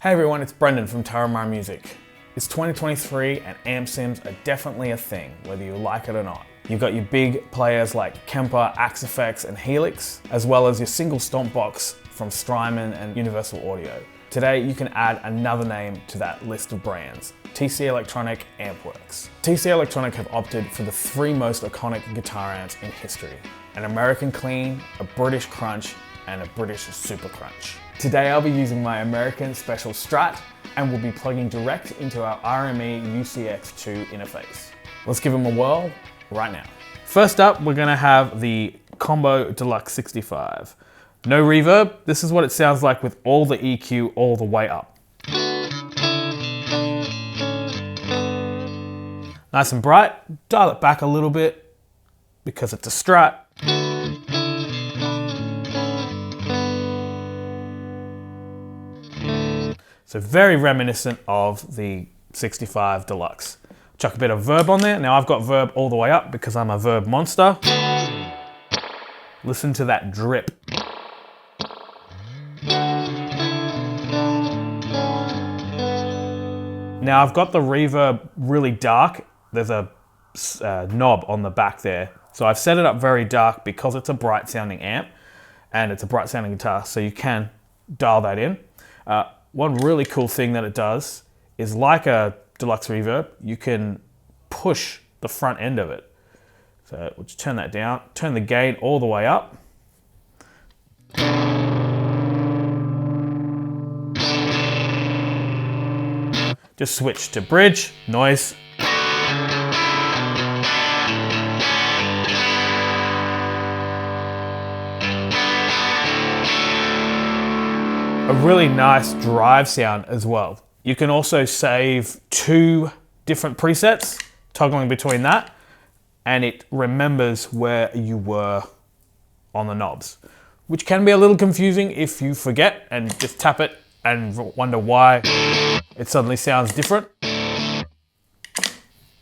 Hey everyone, it's Brendan from turramusic. It's 2023 and amp sims are definitely a thing, whether you like it or not. You've got your big players like Kemper, Axe-Fx and Helix, as well as your single stomp box from Strymon and Universal Audio. Today you can add another name to that list of brands, TC Electronic, Ampworx. TC Electronic have opted for the three most iconic guitar amps in history: an American Clean, a British Crunch, and a British Super Crunch. Today I'll be using my American Special Strat and we'll be plugging direct into our RME UCX2 interface. Let's give them a whirl right now. First up, we're gonna have the Combo Deluxe 65. No reverb. This is what it sounds like with all the EQ all the way up. Nice and bright. Dial it back a little bit because it's a Strat. So very reminiscent of the 65 Deluxe. Chuck a bit of verb on there. Now I've got verb all the way up because I'm a verb monster. Listen to that drip. Now I've got the reverb really dark. There's a knob on the back there. So I've set it up very dark because it's a bright sounding amp and it's a bright sounding guitar, so you can dial that in. One really cool thing that it does is, like a Deluxe reverb, you can push the front end of it. So we'll just turn that down, turn the gain all the way up. Just switch to bridge, noise. A really nice drive sound as well. You can also save two different presets, toggling between that, and it remembers where you were on the knobs, which can be a little confusing if you forget and just tap it and wonder why it suddenly sounds different.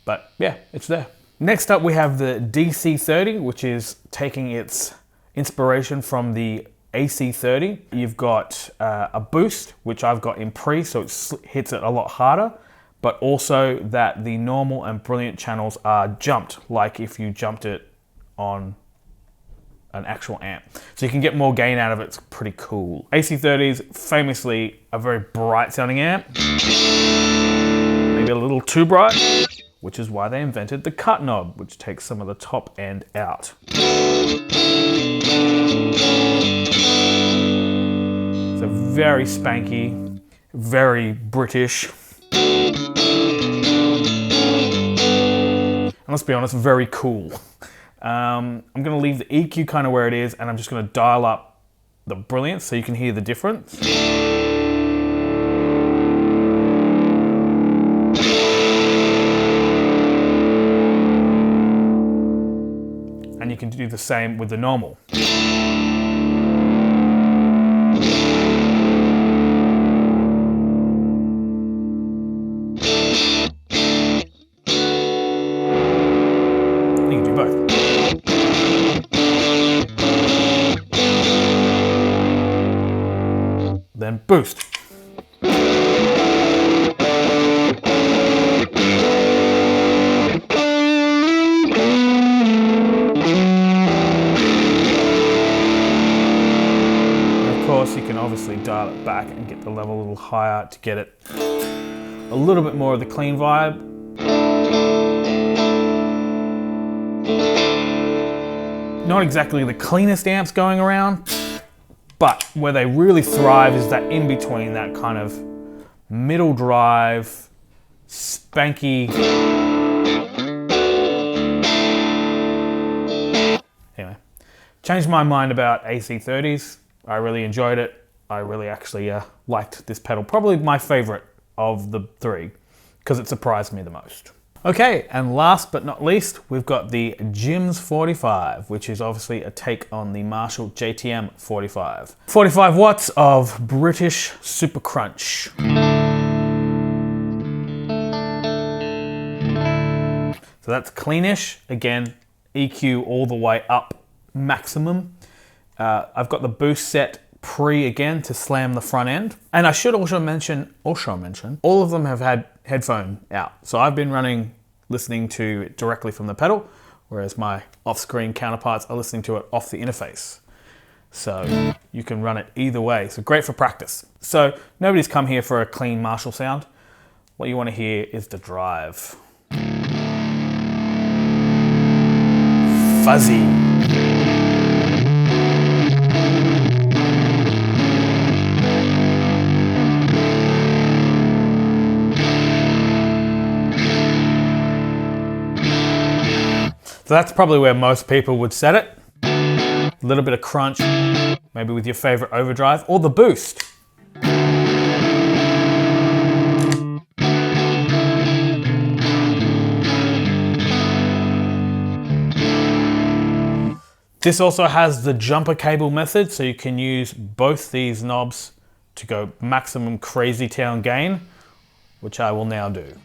But yeah, it's there. Next up we have the DC30, which is taking its inspiration from the AC30. You've got a boost, which I've got in pre, so it hits it a lot harder, but also that the normal and brilliant channels are jumped, like if you jumped it on an actual amp. So you can get more gain out of it. It's pretty cool. AC30 is famously a very bright sounding amp. Maybe a little too bright, which is why they invented the cut knob, which takes some of the top end out. So very spanky, very British. And let's be honest, very cool. I'm gonna leave the EQ kind of where it is, and I'm just gonna dial up the brilliance so you can hear the difference. And you can do the same with the normal. You can do both. Then boost. You can obviously dial it back and get the level a little higher to get it a little bit more of the clean vibe. Not exactly the cleanest amps going around, but where they really thrive is that in between, that kind of middle drive, spanky. Anyway, changed my mind about AC30s. I really enjoyed it. I really actually liked this pedal. Probably my favorite of the three because it surprised me the most. Okay, and last but not least, we've got the JIMS45, which is obviously a take on the Marshall JTM45. 45 watts of British Super Crunch. So that's cleanish. Again, EQ all the way up maximum. I've got the boost set pre again to slam the front end. And I should also mention, all of them have had headphone out. So I've been listening to it directly from the pedal, whereas my off-screen counterparts are listening to it off the interface. So you can run it either way. So great for practice. So nobody's come here for a clean Marshall sound. What you want to hear is the drive. Fuzzy. So that's probably where most people would set it. A little bit of crunch, maybe with your favorite overdrive or the boost. This also has the jumper cable method, so you can use both these knobs to go maximum crazy town gain, which I will now do.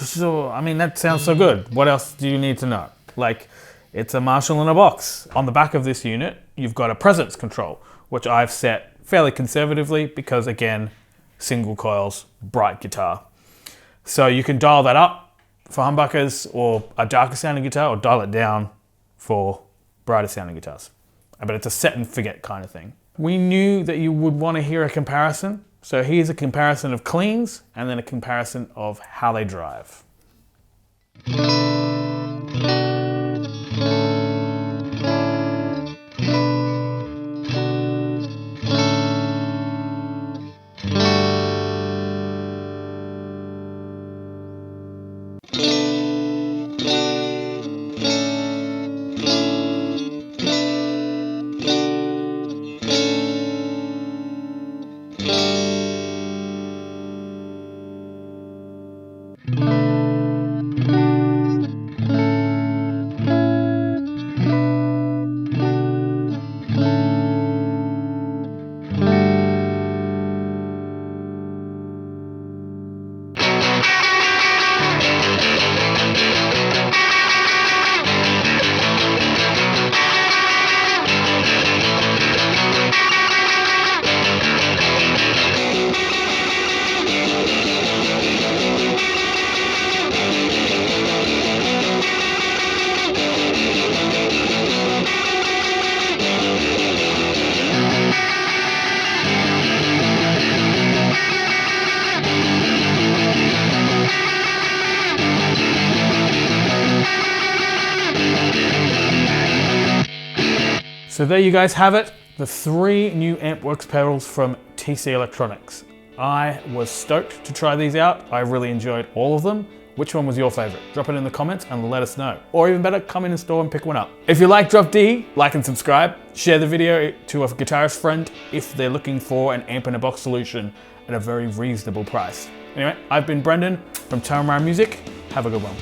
So, I mean, that sounds so good. What else do you need to know? Like, it's a Marshall in a box. On the back of this unit, you've got a presence control, which I've set fairly conservatively because, again, single coils, bright guitar. So you can dial that up for humbuckers or a darker sounding guitar, or dial it down for brighter sounding guitars. But it's a set and forget kind of thing. We knew that you would want to hear a comparison. So here's a comparison of cleans and then a comparison of how they drive. So there you guys have it, the 3 new Ampworx pedals from TC Electronics. I was stoked to try these out. I really enjoyed all of them. Which one was your favorite? Drop it in the comments and let us know. Or even better, come in the store and pick one up. If you like Drop D, like and subscribe. Share the video to a guitarist friend if they're looking for an amp in a box solution at a very reasonable price. Anyway, I've been Brendan from Turra Music. Have a good one.